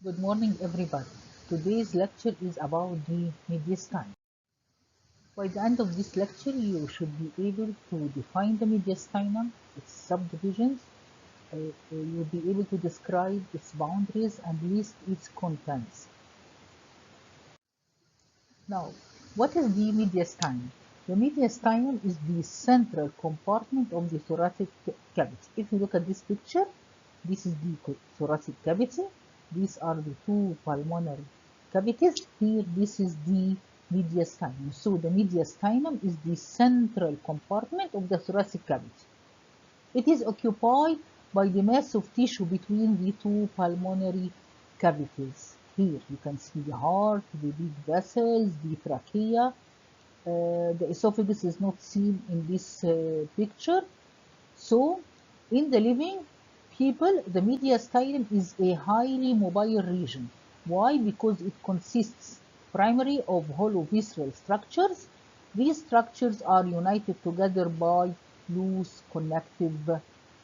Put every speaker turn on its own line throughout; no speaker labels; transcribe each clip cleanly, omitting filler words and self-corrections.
Good morning, everybody. Today's lecture is about the mediastinum. By the end of this lecture, you should be able to define the mediastinum, its subdivisions. You'll be able to describe its boundaries and list its contents. Now, what is the mediastinum? The mediastinum is the central compartment of the thoracic cavity. If you look at this picture, this is the thoracic cavity. These are the two pulmonary cavities. Here, this is the mediastinum. So, the mediastinum is the central compartment of the thoracic cavity. It is occupied by the mass of tissue between the two pulmonary cavities. Here you can see the heart, the big vessels, the trachea. The esophagus is not seen in this picture. So, in the living people, the mediastinum is a highly mobile region. Why? Because it consists primarily of hollow visceral structures. These structures are united together by loose connective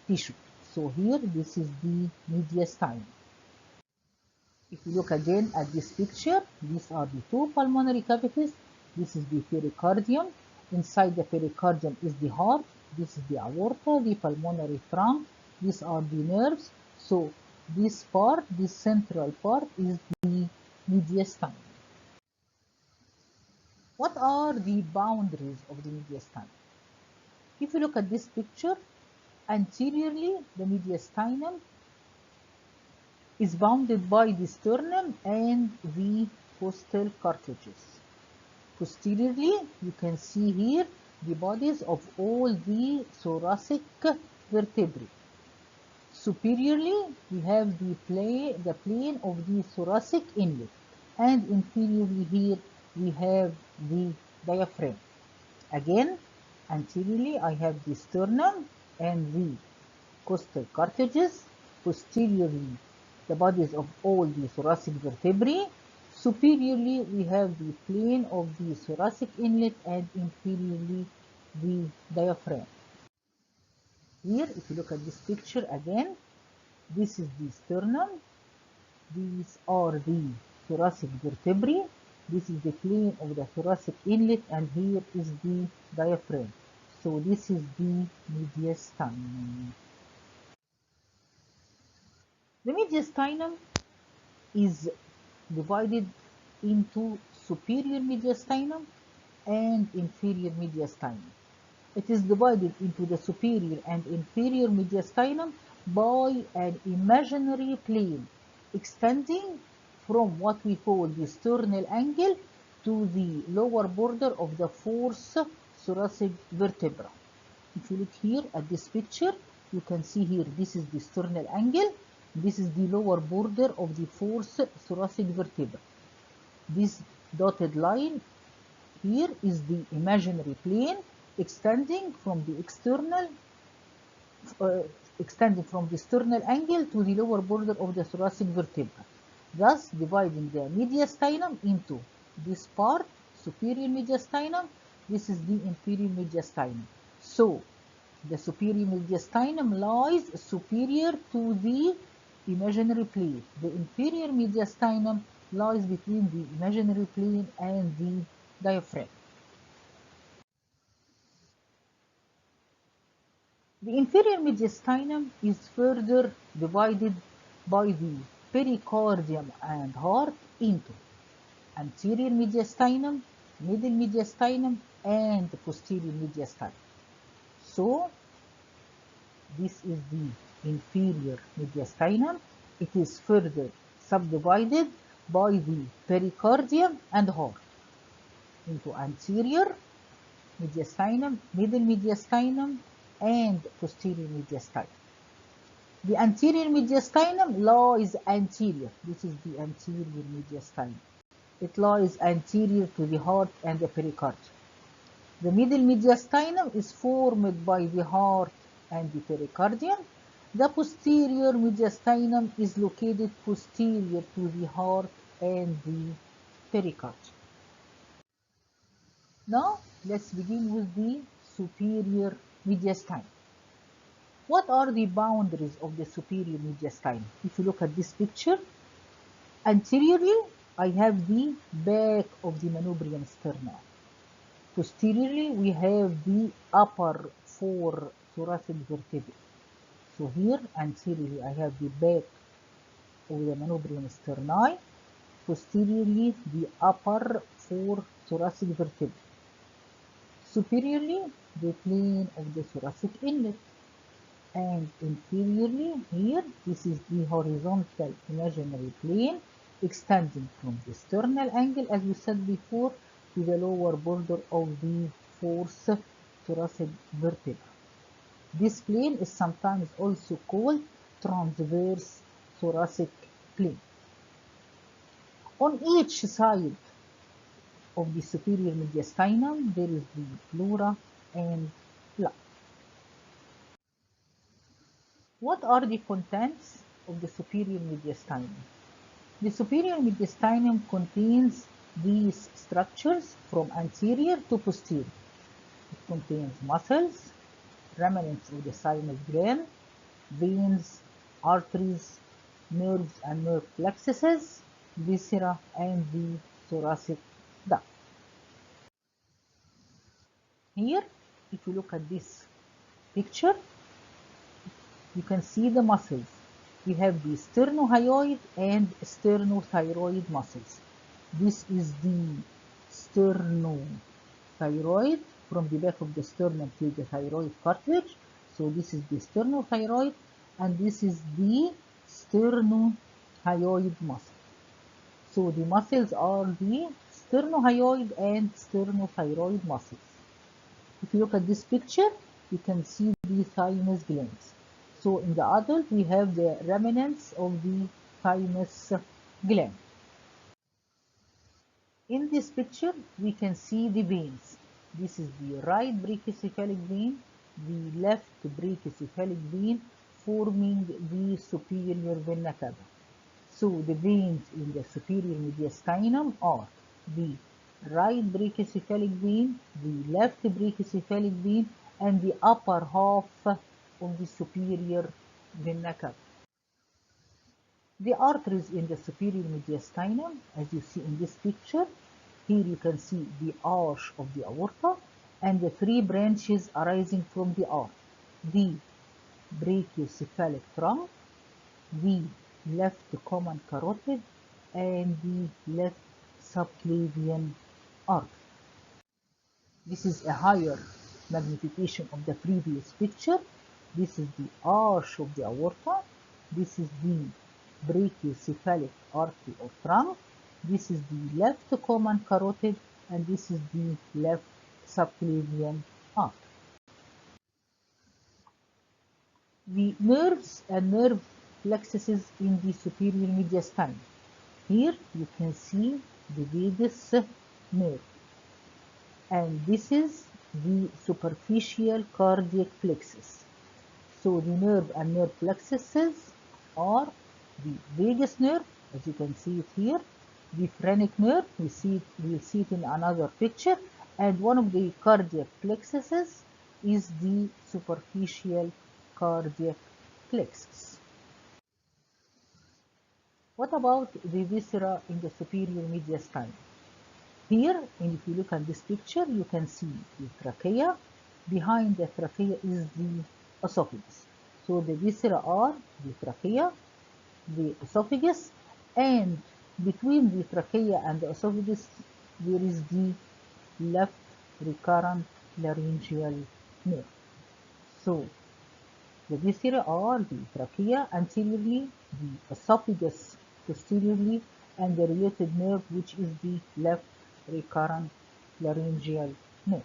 tissue. So here, this is the mediastinum. If you look again at this picture, these are the two pulmonary cavities. This is the pericardium. Inside the pericardium is the heart. This is the aorta, the pulmonary trunk. These are the nerves. So this part, this central part, is the mediastinum. What are the boundaries of the mediastinum? If you look at this picture, anteriorly the mediastinum is bounded by the sternum and the costal cartilages. Posteriorly, you can see here the bodies of all the thoracic vertebrae. Superiorly, we have the plane of the thoracic inlet, and inferiorly here we have the diaphragm. Again, anteriorly I have the sternum and the costal cartilages. Posteriorly, the bodies of all the thoracic vertebrae. Superiorly, we have the plane of the thoracic inlet, and inferiorly the diaphragm. Here, if you look at this picture again, this is the sternum, these are the thoracic vertebrae, this is the plane of the thoracic inlet, and here is the diaphragm. So this is the mediastinum. The mediastinum is divided into superior mediastinum and inferior mediastinum. It is divided into the superior and inferior mediastinum by an imaginary plane extending from what we call the sternal angle to the lower border of the fourth thoracic vertebra. If you look here at this picture, you can see here this is the sternal angle, this is the lower border of the fourth thoracic vertebra. This dotted line here is the imaginary plane extending from the sternal angle to the lower border of the thoracic vertebra, thus dividing the mediastinum into this part, superior mediastinum, this is the inferior mediastinum. So the superior mediastinum lies superior to the imaginary plane. The inferior mediastinum lies between the imaginary plane and the diaphragm. The inferior mediastinum is further divided by the pericardium and heart into anterior mediastinum, middle mediastinum, and posterior mediastinum. So, this is the inferior mediastinum. It is further subdivided by the pericardium and heart into anterior mediastinum, middle mediastinum, and posterior mediastinum. The anterior mediastinum lies anterior. This is the anterior mediastinum. It lies anterior to the heart and the pericardium. The middle mediastinum is formed by the heart and the pericardium. The posterior mediastinum is located posterior to the heart and the pericardium. Now, let's begin with the superior mediastinum. What are the boundaries of the superior mediastinum? If you look at this picture, Anteriorly, I have the back of the manubrium sternum. Posteriorly, we have the upper four thoracic vertebrae. So here, anteriorly, I have the back of the manubrium sterni. Posteriorly, the upper four thoracic vertebrae. Superiorly, the plane of the thoracic inlet. And inferiorly, here, this is the horizontal imaginary plane extending from the sternal angle, as we said before, to the lower border of the fourth thoracic vertebra. This plane is sometimes also called transverse thoracic plane. On each side of the superior mediastinum, there is the pleura and lung. What are the contents of the superior mediastinum? The superior mediastinum contains these structures from anterior to posterior. It contains muscles, remnants of the thymus gland, veins, arteries, nerves and nerve plexuses, viscera, and the thoracic duct. Here, if you look at this picture, you can see the muscles. We have the sternohyoid and sternothyroid muscles. This is the sternothyroid from the back of the sternum to the thyroid cartilage. So this is the sternothyroid, and this is the sternohyoid muscle. So the muscles are the sternohyoid and sternothyroid muscles. If you look at this picture, you can see the thymus glands. So in the adult, we have the remnants of the thymus gland. In this picture, we can see the veins. This is the right brachiocephalic vein, the left brachiocephalic vein forming the superior vena cava. So the veins in the superior mediastinum are the right brachiocephalic vein, the left brachiocephalic vein, and the upper half of the superior vena cava. The arteries in the superior mediastinum, as you see in this picture, here you can see the arch of the aorta and the three branches arising from the arch. The brachiocephalic trunk, the left common carotid, and the left subclavian artery. This is a higher magnification of the previous picture. This is the arch of the aorta. This is the brachiocephalic artery or trunk. This is the left common carotid, and this is the left subclavian artery. The nerves and nerve plexuses in the superior mediastinum. Here you can see the vagus nerve, and this is the superficial cardiac plexus. So the nerve and nerve plexuses are the vagus nerve, as you can see it here, the phrenic nerve, we'll see it in another picture, and one of the cardiac plexuses is the superficial cardiac plexus. What about the viscera in the superior mediastinum? Here, and if you look at this picture, you can see the trachea. Behind the trachea is the esophagus. So the viscera are the trachea, the esophagus, and between the trachea and the esophagus, there is the left recurrent laryngeal nerve. So the viscera are the trachea anteriorly, the esophagus posteriorly, and the related nerve, which is the left recurrent laryngeal nerve.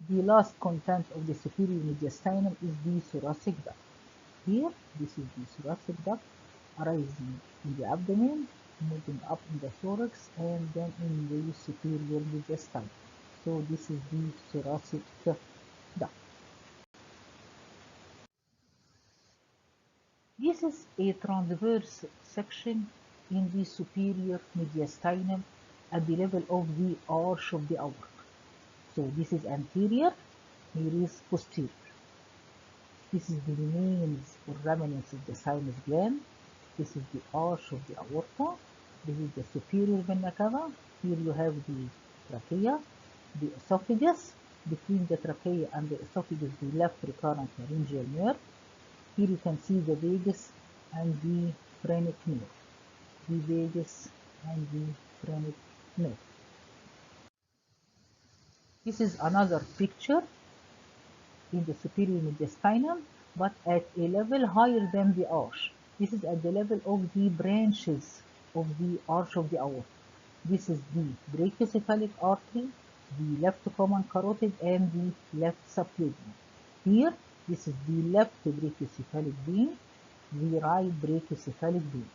The last content of the superior mediastinum is the thoracic duct. Here, this is the thoracic duct arising in the abdomen, moving up in the thorax, and then in the superior mediastinum. So this is the thoracic duct. This is a transverse section in the superior mediastinum at the level of the arch of the aorta. So this is anterior, here is posterior. This is the remains or remnants of the thymus gland. This is the arch of the aorta. This is the superior vena cava. Here you have the trachea, the esophagus. Between the trachea and the esophagus, the left recurrent laryngeal nerve. Here you can see the vagus and the phrenic nerve. The vagus and the phrenic nerve. This is another picture in the superior mediastinum, but at a level higher than the arch. This is at the level of the branches of the arch of the aorta. This is the brachiocephalic artery, the left common carotid, and the left subclavian. Here, this is the left brachiocephalic vein, the right brachiocephalic vein,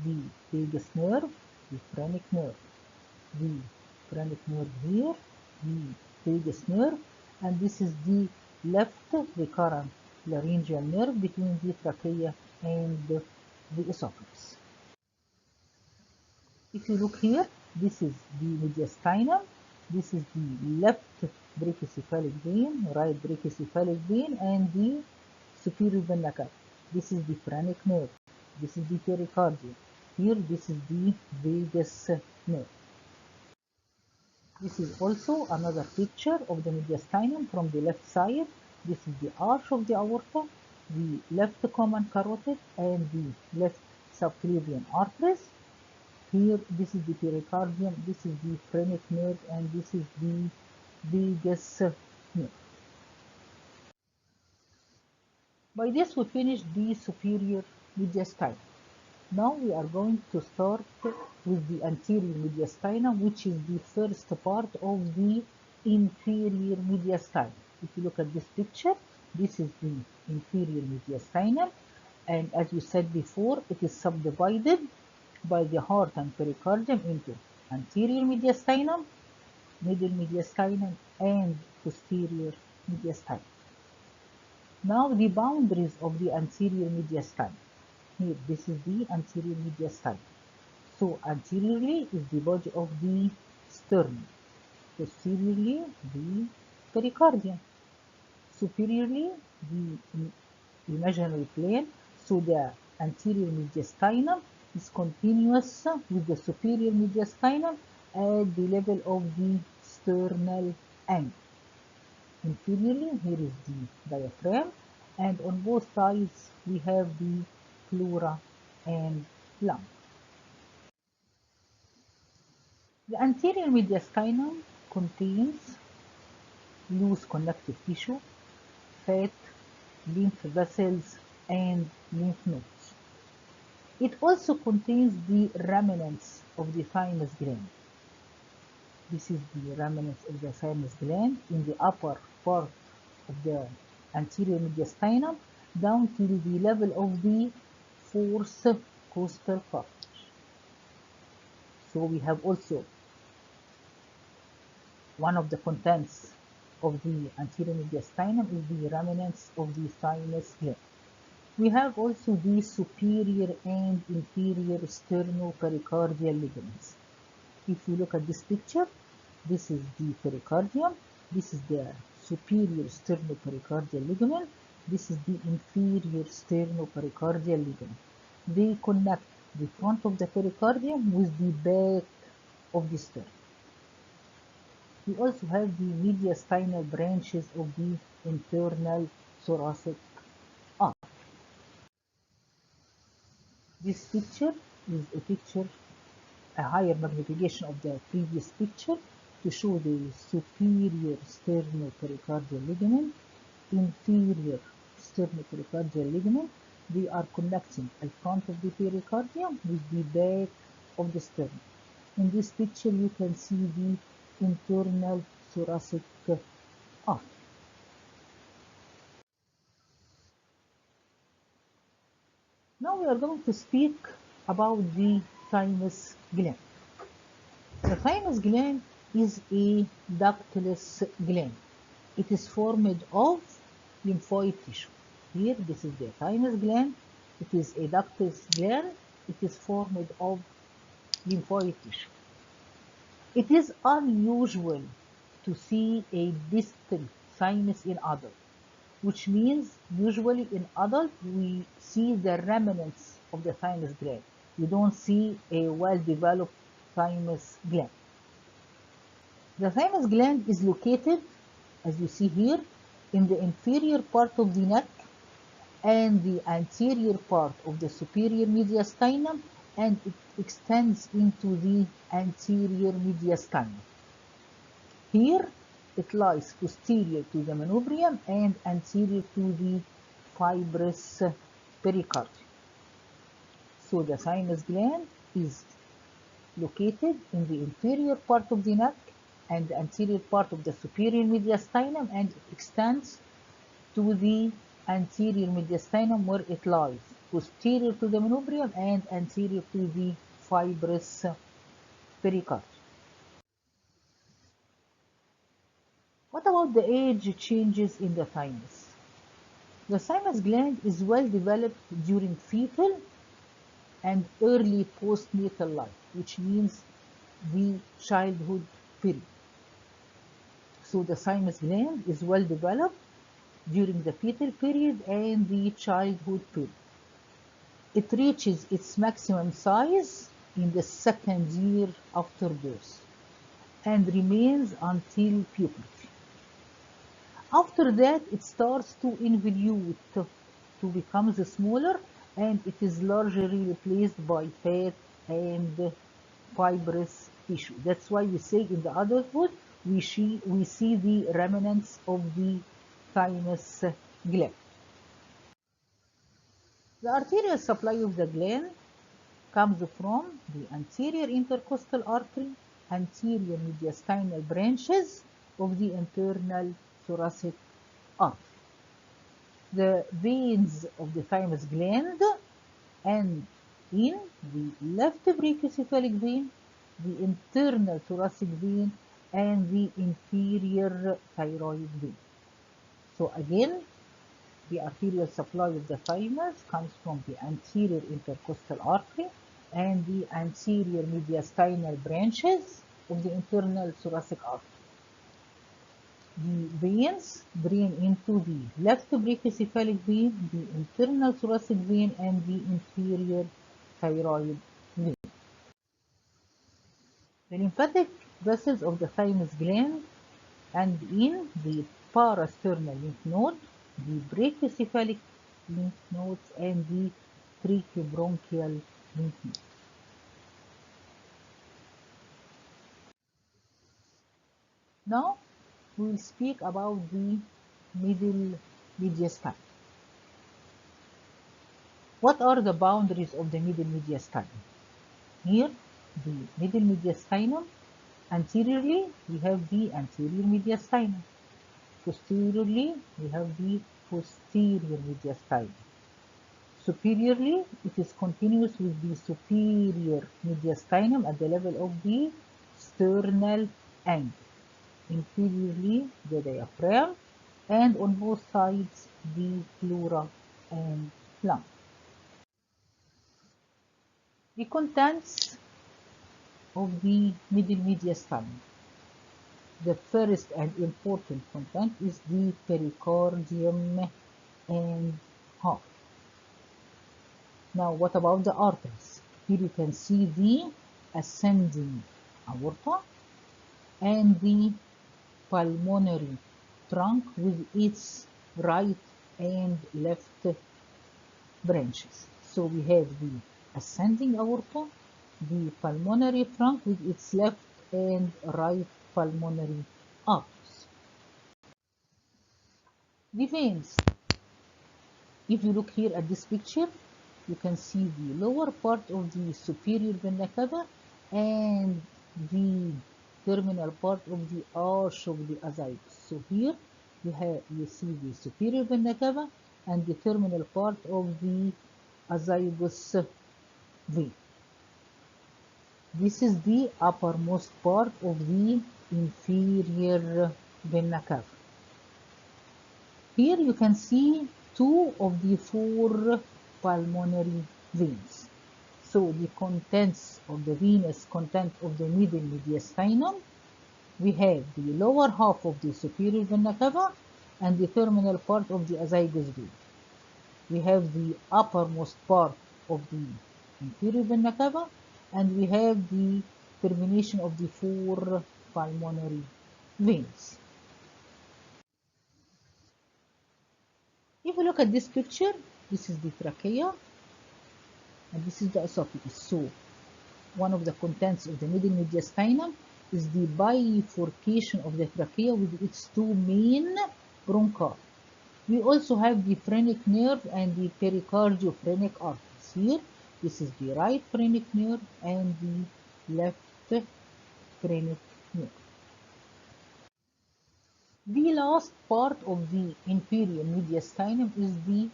the vagus nerve, the phrenic nerve, the phrenic nerve here, the vagus nerve, and this is the left recurrent laryngeal nerve between the trachea and the esophagus. If you look here, this is the mediastinum, this is the left brachiocephalic vein, right brachiocephalic vein, and the superior vena cava. This is the phrenic nerve, this is the pericardium. Here, this is the vagus nerve. This is also another picture of the mediastinum from the left side. This is the arch of the aorta, the left common carotid, and the left subclavian arteries. Here, this is the pericardium, this is the phrenic nerve, and this is the vagus nerve. By this, we finished the superior mediastinum. Now we are going to start with the anterior mediastinum, which is the first part of the inferior mediastinum. If you look at this picture, this is the inferior mediastinum, and as we said before, it is subdivided by the heart and pericardium into anterior mediastinum, middle mediastinum, and posterior mediastinum. Now the boundaries of the anterior mediastinum. Here, this is the anterior mediastinum. So anteriorly is the body of the sternum, posteriorly the pericardium, superiorly the imaginary plane. So the anterior mediastinum is continuous with the superior mediastinum at the level of the sternal angle. Inferiorly, here is the diaphragm, and on both sides we have the pleura and lung. The anterior mediastinum contains loose connective tissue, fat, lymph vessels, and lymph nodes. It also contains the remnants of the thymus gland. This is the remnants of the thymus gland in the upper part of the anterior mediastinum down to the level of the fourth costal cartilage. So we have also one of the contents of the anterior mediastinum is the remnants of the thymus gland. We have also the superior and inferior sternopericardial ligaments. If you look at this picture, this is the pericardium, this is the superior sternopericardial ligament, this is the inferior sternopericardial ligament. They connect the front of the pericardium with the back of the sternum. We also have the mediastinal branches of the internal thoracic arch. This picture is a higher magnification of the previous picture to show the superior sternopericardial ligament, inferior sternopericardial ligament. They are connecting the front of the pericardium with the back of the sternum. In this picture, you can see the internal thoracic arch. Now we are going to speak about the thymus gland. The thymus gland is a ductless gland. It is formed of lymphoid tissue. Here, this is the thymus gland. It is a ductless gland. It is formed of lymphoid tissue. It is unusual to see a distal thymus in adults, which means usually in adults we see the remnants of the thymus gland. You don't see a well-developed thymus gland. The thymus gland is located, as you see here, in the inferior part of the neck and the anterior part of the superior mediastinum, and it extends into the anterior mediastinum. Here, it lies posterior to the manubrium and anterior to the fibrous pericardium. So the thymus gland is located in the inferior part of the neck and the anterior part of the superior mediastinum, and it extends to the anterior mediastinum where it lies posterior to the manubrium and anterior to the fibrous pericardium. What about the age changes in the thymus? The thymus gland is well developed during fetal and early postnatal life, which means the childhood period. So the thymus gland is well developed during the fetal period and the childhood period. It reaches its maximum size in the second year after birth and remains until puberty. After that, it starts to involute, to become smaller, and it is largely replaced by fat and fibrous tissue. That's why we say in the adulthood we see the remnants of the thymus gland. The arterial supply of the gland comes from the anterior intercostal artery, anterior mediastinal branches of the internal thoracic artery. The veins of the thymus gland end in the left brachiocephalic vein, the internal thoracic vein, and the inferior thyroid vein. So again, the arterial supply of the thymus comes from the anterior intercostal artery and the anterior mediastinal branches of the internal thoracic artery. The veins drain into the left brachiocephalic vein, the internal thoracic vein, and the inferior thyroid vein. The lymphatic vessels of the thymus gland end in the parasternal lymph node, the brachiocephalic lymph nodes, and the tracheobronchial lymph node. Now, we will speak about the middle mediastinum. What are the boundaries of the middle mediastinum? Here, the middle mediastinum, anteriorly we have the anterior mediastinum. Posteriorly, we have the posterior mediastinum. Superiorly, it is continuous with the superior mediastinum at the level of the sternal angle. Inferiorly, the diaphragm, and on both sides, the pleura and lung. The contents of the middle mediastinum. The first and important content is the pericardium and heart. Now, what about the arteries? Here you can see the ascending aorta and the pulmonary trunk with its right and left branches. So we have the ascending aorta, the pulmonary trunk with its left and right pulmonary arteries. The veins. If you look here at this picture, you can see the lower part of the superior vena cava and the terminal part of the arch of the azygos. So here you see the superior vena cava and the terminal part of the azygos vein. This is the uppermost part of the inferior vena cava. Here you can see two of the four pulmonary veins. So the contents of the venous content of the middle mediastinum, we have the lower half of the superior vena cava and the terminal part of the azygos vein. We have the uppermost part of the inferior vena cava, and we have the termination of the 4 pulmonary veins. If you look at this picture, this is the trachea and this is the esophagus. So one of the contents of the middle mediastinum is the bifurcation of the trachea with its 2 main bronchi. We also have the phrenic nerve and the pericardiophrenik arteries. Here, this is the right phrenic nerve and the left phrenic nerve. The last part of the inferior mediastinum is the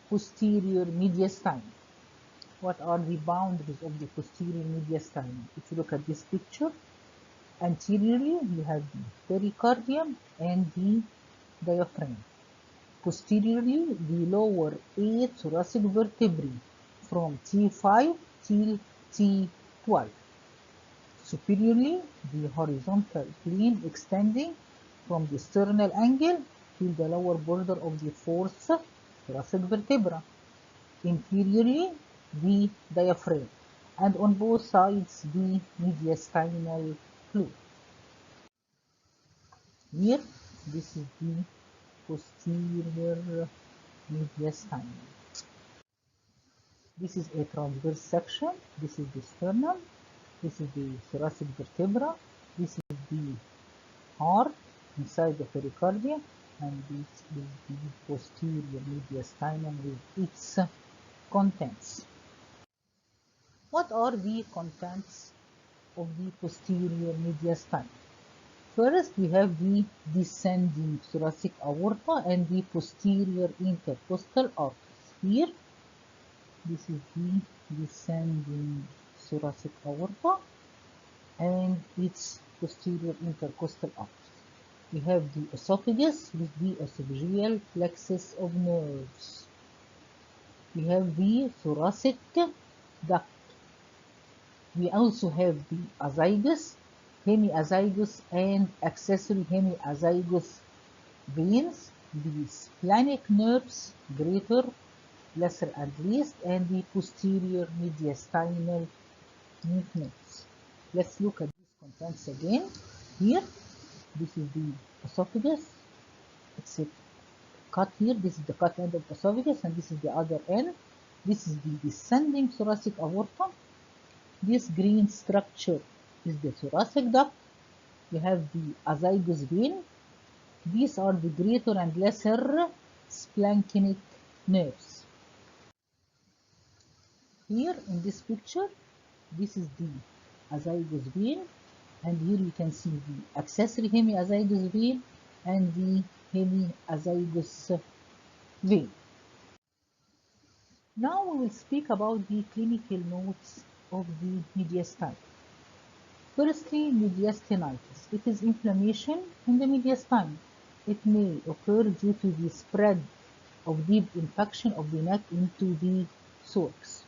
posterior mediastinum. What are the boundaries of the posterior mediastinum? If you look at this picture, anteriorly you have the pericardium and the diaphragm. Posteriorly, the lower 8 thoracic vertebrae from T5 till T12. Superiorly, the horizontal plane extending from the sternal angle till the lower border of the 4th thoracic vertebra. Inferiorly, the diaphragm, and on both sides the mediastinal fluid. Here, this is the posterior mediastinum. This is a transverse section. This is the sternum. This is the thoracic vertebra. This is the heart inside the pericardium, and this is the posterior mediastinum with its contents. What are the contents of the posterior mediastinum? First, we have the descending thoracic aorta and the posterior intercostal arteries. Here, this is the descending thoracic aorta and its posterior intercostal arteries. We have the esophagus with the esophageal plexus of nerves. We have the thoracic duct. We also have the azygos, hemiazygos, and accessory hemiazygos veins, the splenic nerves, greater, lesser, and least, and the posterior mediastinal lymph nodes. Let's look at these contents again. Here, this is the esophagus. It's a cut here. This is the cut end of esophagus, and this is the other end. This is the descending thoracic aorta. This green structure is the thoracic duct. We have the azygos vein. These are the greater and lesser splanchnic nerves. Here in this picture, this is the azygos vein, and here you can see the accessory hemiazygos vein and the hemiazygos vein. Now we will speak about the clinical notes of the mediastinum. Firstly, mediastinitis. It is inflammation in the mediastinum. It may occur due to the spread of deep infection of the neck into the thorax.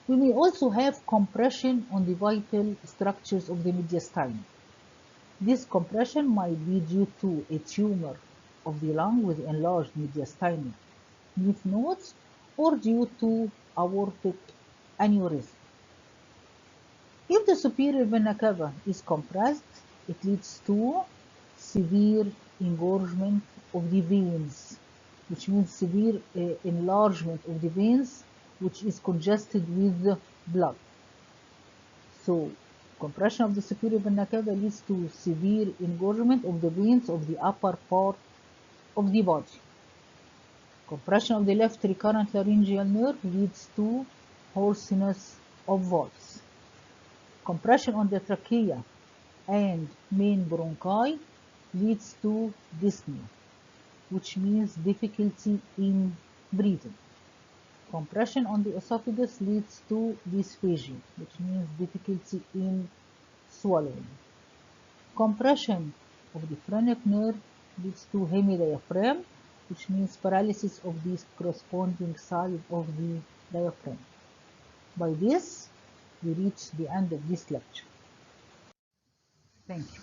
We may also have compression on the vital structures of the mediastinum. This compression might be due to a tumor of the lung with enlarged mediastinal lymph nodes or due to aortic aneurysm. If the superior vena cava is compressed, it leads to severe engorgement of the veins, which means severe enlargement of the veins, which is congested with blood. So, compression of the superior vena cava leads to severe engorgement of the veins of the upper part of the body. Compression of the left recurrent laryngeal nerve leads to hoarseness of voice. Compression on the trachea and main bronchi leads to dyspnea, which means difficulty in breathing. Compression on the esophagus leads to dysphagia, which means difficulty in swallowing. Compression of the phrenic nerve leads to hemidiaphragm, which means paralysis of the corresponding side of the diaphragm. By this, we reach the end of this lecture. Thank you.